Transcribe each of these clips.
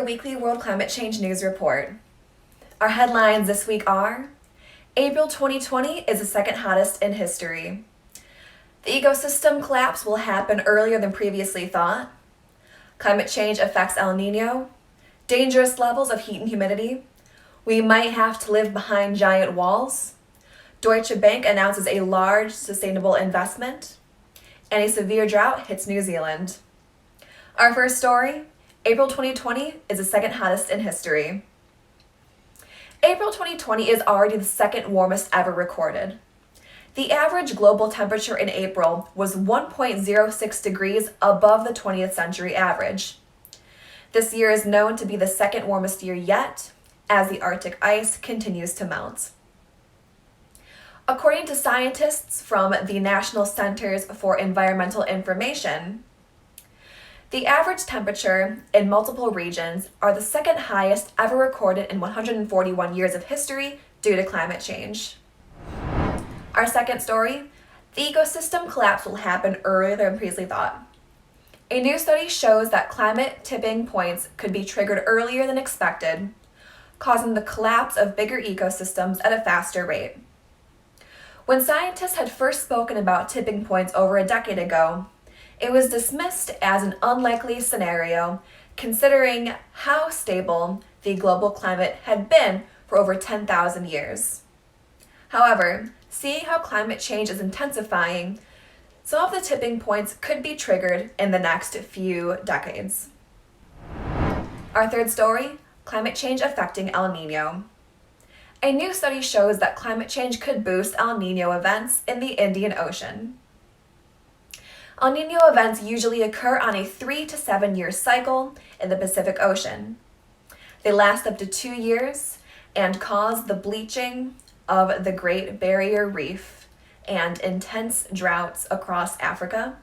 your weekly World Climate Change News Report. Our headlines this week are: April 2020 is the second hottest in history. The ecosystem collapse will happen earlier than previously thought. Climate change affects El Nino. Dangerous levels of heat and humidity. We might have to live behind giant walls. Deutsche Bank announces a large sustainable investment. And a severe drought hits New Zealand. Our first story: April 2020 is the second hottest in history. April 2020 is already the second warmest ever recorded. The average global temperature in April was 1.06 degrees above the 20th century average. This year is known to be the second warmest year yet, as the Arctic ice continues to melt. According to scientists from the National Centers for Environmental Information, the average temperature in multiple regions are the second highest ever recorded in 141 years of history due to climate change. Our second story: the ecosystem collapse will happen earlier than previously thought. A new study shows that climate tipping points could be triggered earlier than expected, causing the collapse of bigger ecosystems at a faster rate. When scientists had first spoken about tipping points over a decade ago, it was dismissed as an unlikely scenario, considering how stable the global climate had been for over 10,000 years. However, seeing how climate change is intensifying, some of the tipping points could be triggered in the next few decades. Our third story: climate change affecting El Nino. A new study shows that climate change could boost El Nino events in the Indian Ocean. El Nino events usually occur on a 3 to 7 year cycle in the Pacific Ocean. They last up to 2 years and cause the bleaching of the Great Barrier Reef and intense droughts across Africa,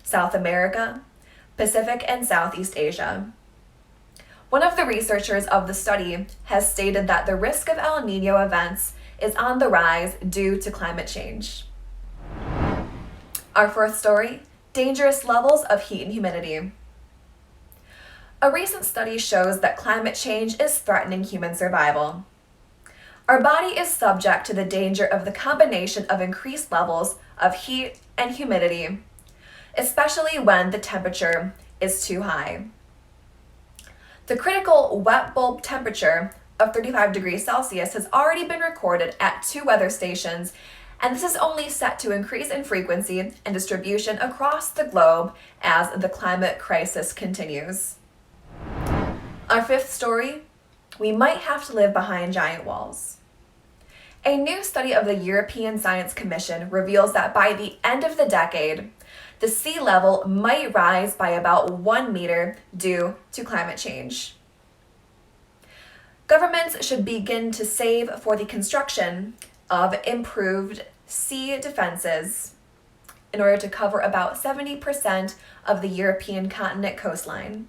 South America, Pacific, and Southeast Asia. One of the researchers of the study has stated that the risk of El Nino events is on the rise due to climate change. Our fourth story: dangerous levels of heat and humidity. A recent study shows that climate change is threatening human survival. Our body is subject to the danger of the combination of increased levels of heat and humidity, especially when the temperature is too high. The critical wet bulb temperature of 35 degrees Celsius has already been recorded at 2 weather stations, and this is only set to increase in frequency and distribution across the globe as the climate crisis continues. Our fifth story: we might have to live behind giant walls. A new study of the European Science Commission reveals that by the end of the decade, the sea level might rise by about 1 meter due to climate change. Governments should begin to save for the construction of improved sea defenses in order to cover about 70% of the European continent coastline.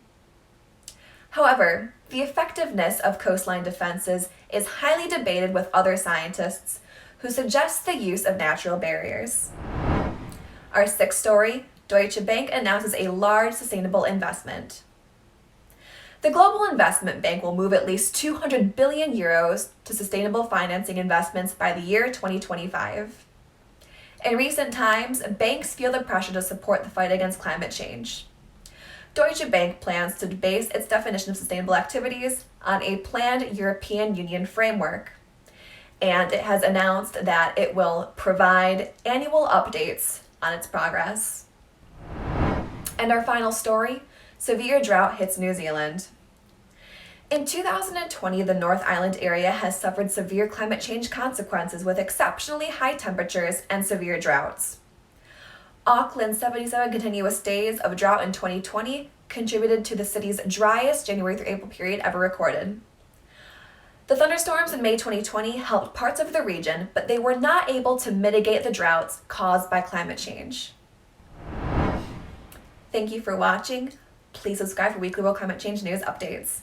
However, the effectiveness of coastline defenses is highly debated with other scientists who suggest the use of natural barriers. Our sixth story: Deutsche Bank announces a large sustainable investment. The Global Investment Bank will move at least 200 billion euros to sustainable financing investments by the year 2025. In recent times, banks feel the pressure to support the fight against climate change. Deutsche Bank plans to base its definition of sustainable activities on a planned European Union framework, and it has announced that it will provide annual updates on its progress. And our final story: severe drought hits New Zealand. In 2020, the North Island area has suffered severe climate change consequences with exceptionally high temperatures and severe droughts. Auckland's 77 continuous days of drought in 2020 contributed to the city's driest January through April period ever recorded. The thunderstorms in May 2020 helped parts of the region, but they were not able to mitigate the droughts caused by climate change. Thank you for watching. Please subscribe for weekly World Climate Change news updates.